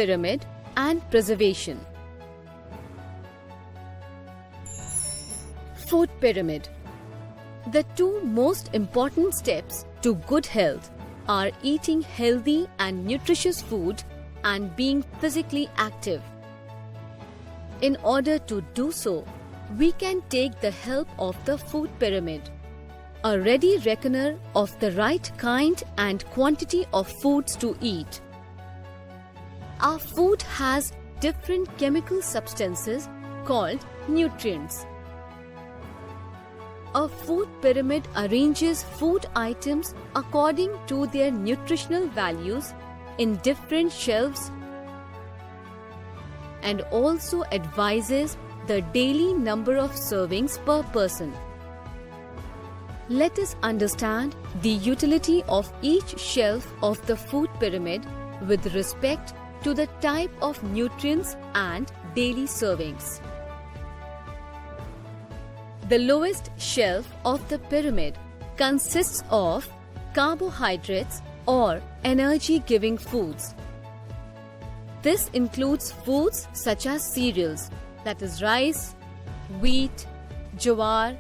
pyramid and preservation. Food pyramid. The two most important steps to good health are eating healthy and nutritious food and being physically active. In order to do so, we can take the help of the food pyramid, a ready reckoner of the right kind and quantity of foods to eat. Our food has different chemical substances called nutrients. A food pyramid arranges food items according to their nutritional values in different shelves and also advises the daily number of servings per person. Let us understand the utility of each shelf of the food pyramid with respect to the type of nutrients and daily servings. The lowest shelf of the pyramid consists of carbohydrates or energy-giving foods. This includes foods such as cereals, that is rice, wheat, jowar,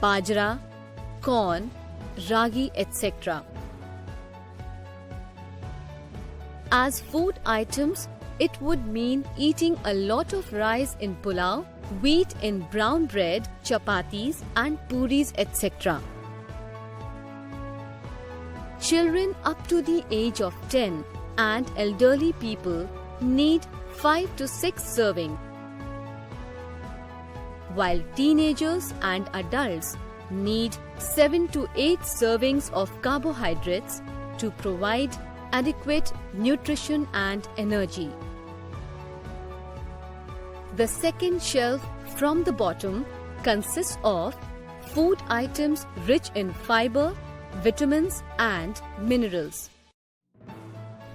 bajra, corn, ragi, etc. As food items, it would mean eating a lot of rice in pulao, wheat in brown bread, chapatis and puris, etc. Children up to the age of 10 and elderly people need 5 to 6 servings, while teenagers and adults need 7 to 8 servings of carbohydrates to provide adequate nutrition and energy. The second shelf from the bottom consists of food items rich in fiber, vitamins and minerals.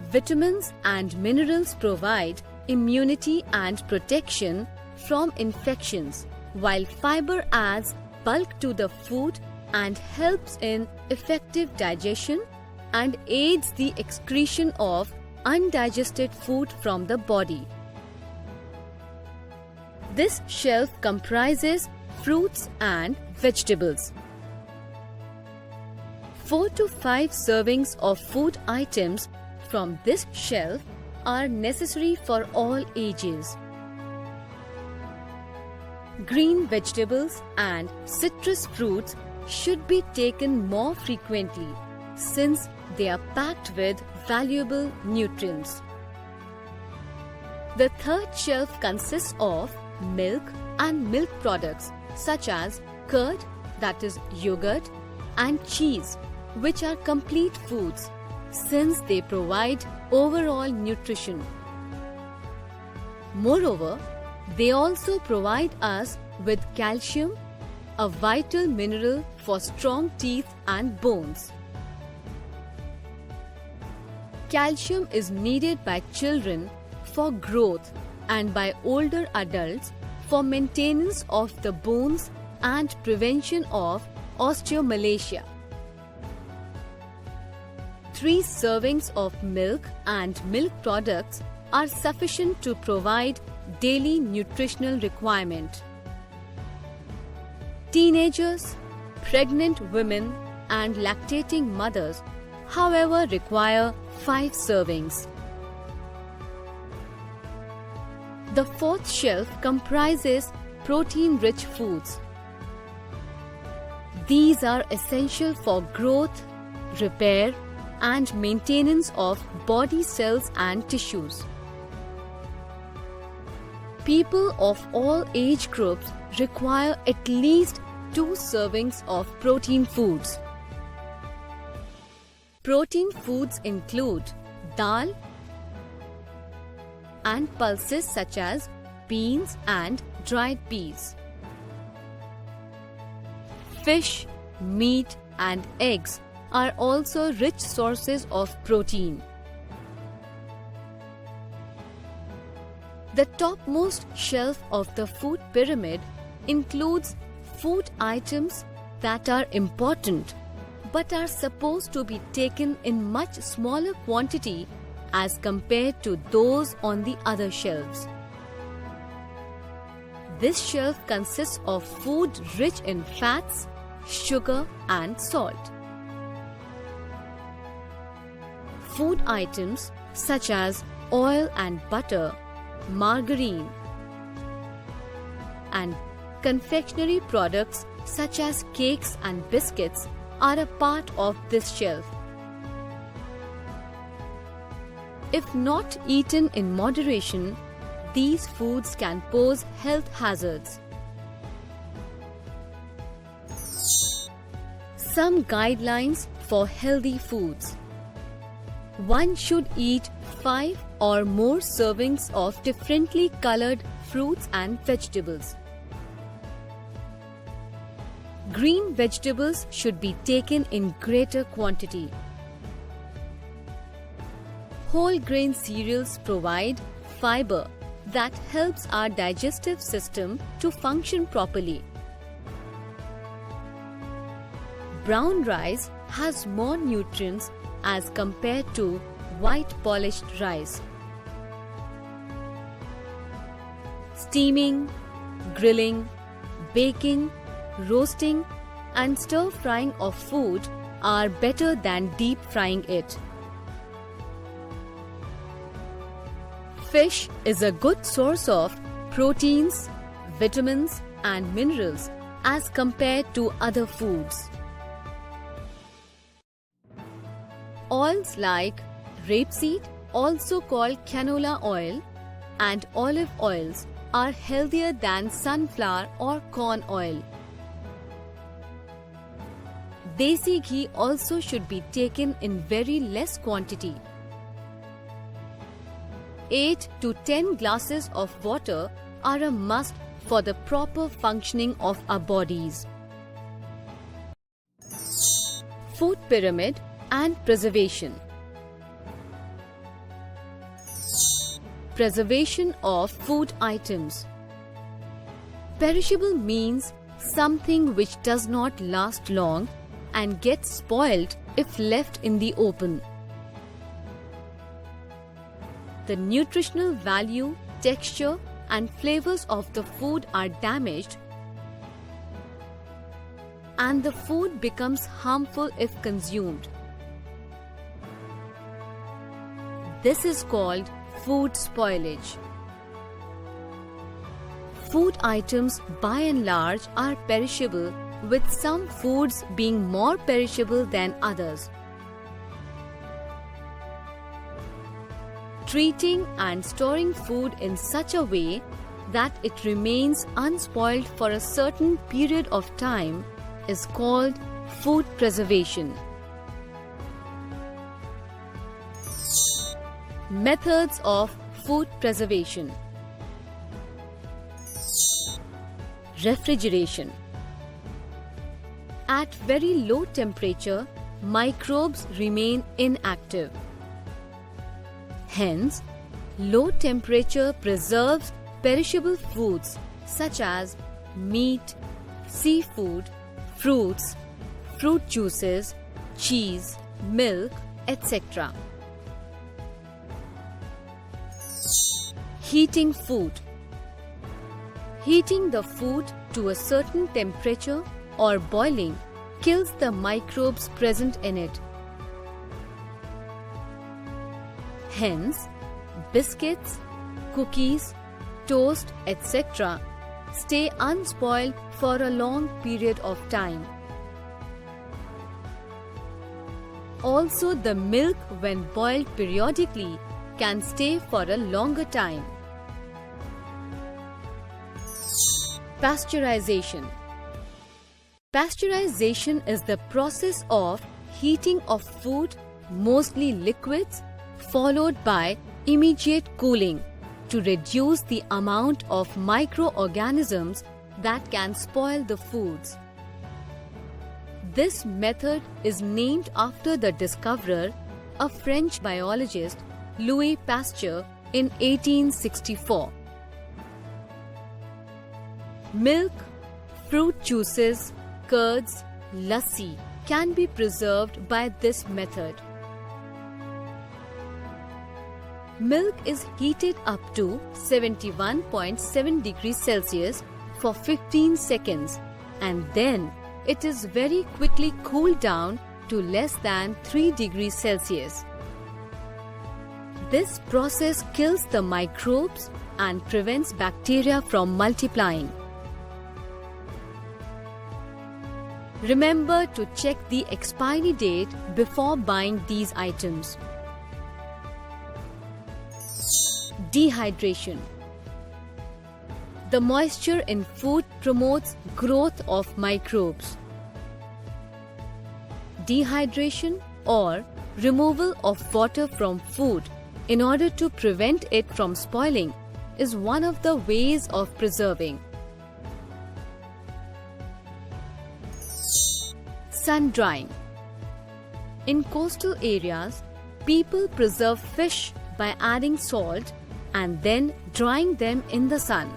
Vitamins and minerals provide immunity and protection from infections, while fiber adds bulk to the food and helps in effective digestion and aids the excretion of undigested food from the body. This shelf comprises fruits and vegetables. 4 to 5 servings of food items from this shelf are necessary for all ages. Green vegetables and citrus fruits should be taken more frequently since they are packed with valuable nutrients. The third shelf consists of milk and milk products such as curd, that is yogurt, and cheese, which are complete foods since they provide overall nutrition. Moreover, they also provide us with calcium, a vital mineral for strong teeth and bones. Calcium is needed by children for growth and by older adults for maintenance of the bones and prevention of osteomalacia. 3 servings of milk and milk products are sufficient to provide daily nutritional requirement. Teenagers, pregnant women and lactating mothers, however, require 5 servings. The fourth shelf comprises protein-rich foods. These are essential for growth, repair, and maintenance of body cells and tissues. People of all age groups require at least 2 servings of protein foods. Protein foods include dal and pulses such as beans and dried peas. Fish, meat, and eggs are also rich sources of protein. The topmost shelf of the food pyramid includes food items that are important but are supposed to be taken in much smaller quantity as compared to those on the other shelves. This shelf consists of food rich in fats, sugar and salt. Food items such as oil and butter, margarine, and confectionery products such as cakes and biscuits are a part of this shelf. If not eaten in moderation, these foods can pose health hazards. Some guidelines for healthy foods. One should eat 5 or more servings of differently colored fruits and vegetables. Green vegetables should be taken in greater quantity. Whole grain cereals provide fiber that helps our digestive system to function properly. Brown rice has more nutrients as compared to white polished rice. Steaming, grilling, baking, roasting and stir-frying of food are better than deep frying it. Fish is a good source of proteins, vitamins and minerals as compared to other foods. Oils like rapeseed, also called canola oil, and olive oils are healthier than sunflower or corn oil. Desi ghee also should be taken in very less quantity. 8 to 10 glasses of water are a must for the proper functioning of our bodies. Food pyramid and preservation. Preservation of food items. Perishable means something which does not last long and gets spoiled if left in the open. The nutritional value, texture and flavors of the food are damaged and the food becomes harmful if consumed. This is called food spoilage. Food items by and large are perishable, with some foods being more perishable than others. Treating and storing food in such a way that it remains unspoiled for a certain period of time is called food preservation. Methods of food preservation. Refrigeration. At very low temperature, microbes remain inactive. Hence, low temperature preserves perishable foods such as meat, seafood, fruits, fruit juices, cheese, milk, etc. Heating food. Heating the food to a certain temperature or boiling kills the microbes present in it. Hence, biscuits, cookies, toast, etc. stay unspoiled for a long period of time. Also, the milk, when boiled periodically, can stay for a longer time. Pasteurization. Pasteurization is the process of heating of food, mostly liquids, followed by immediate cooling to reduce the amount of microorganisms that can spoil the foods. This method is named after the discoverer, a French biologist, Louis Pasteur, in 1864. Milk, fruit juices, curds, lassi can be preserved by this method. Milk is heated up to 71.7 degrees Celsius for 15 seconds and then it is very quickly cooled down to less than 3 degrees Celsius. This process kills the microbes and prevents bacteria from multiplying. Remember to check the expiry date before buying these items. Dehydration. The moisture in food promotes growth of microbes. Dehydration or removal of water from food in order to prevent it from spoiling is one of the ways of preserving. Sun drying. In coastal areas, people preserve fish by adding salt and then drying them in the sun.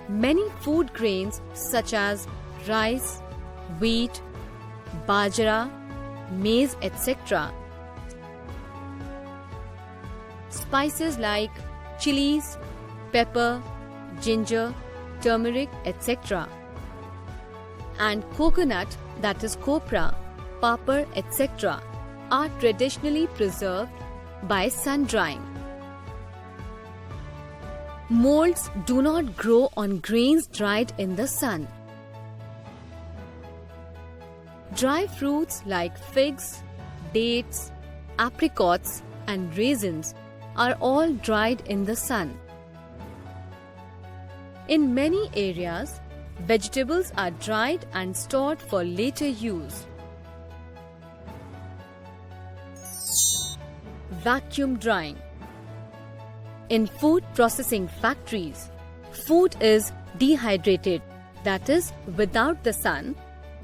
Many food grains such as rice, wheat, bajra, maize, etc. Spices like chilies, pepper, ginger, turmeric, etc. and coconut, that is copra, papar, etc. are traditionally preserved by sun drying. Molds do not grow on grains dried in the sun. Dry fruits like figs, dates, apricots and raisins are all dried in the sun. In many areas, vegetables are dried and stored for later use. Vacuum drying. In food processing factories, food is dehydrated, that is, without the sun,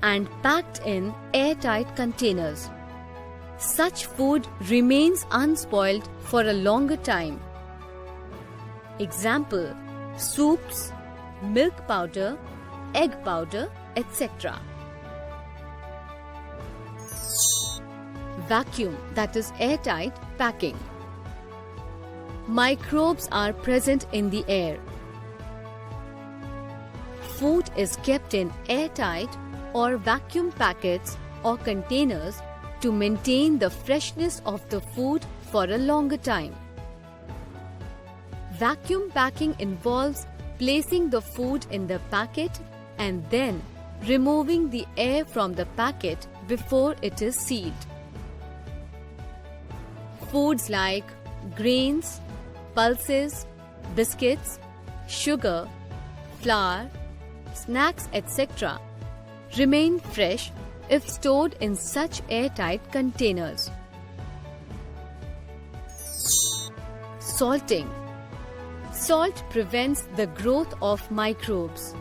and packed in airtight containers. Such food remains unspoiled for a longer time. Example: soups, milk powder, egg powder, etc. Vacuum, that is airtight packing. Microbes are present in the air. Food is kept in airtight or vacuum packets or containers to maintain the freshness of the food for a longer time. Vacuum packing involves placing the food in the packet and then removing the air from the packet before it is sealed. Foods like grains, pulses, biscuits, sugar, flour, snacks, etc. remain fresh if stored in such airtight containers. Salting. Salt prevents the growth of microbes.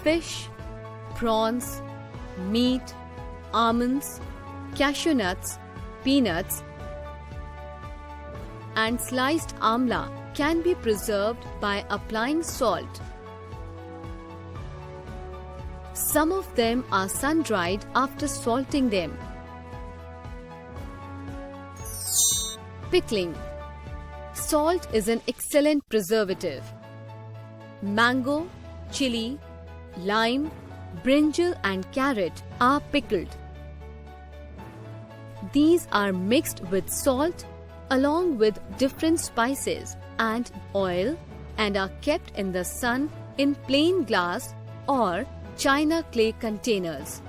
Fish, prawns, meat, almonds, cashew nuts, peanuts, and sliced amla can be preserved by applying salt. Some of them are sun-dried after salting them. Pickling. Salt is an excellent preservative. Mango, chili, lime, brinjal and carrot are pickled. These are mixed with salt along with different spices and oil and are kept in the sun in plain glass or china clay containers.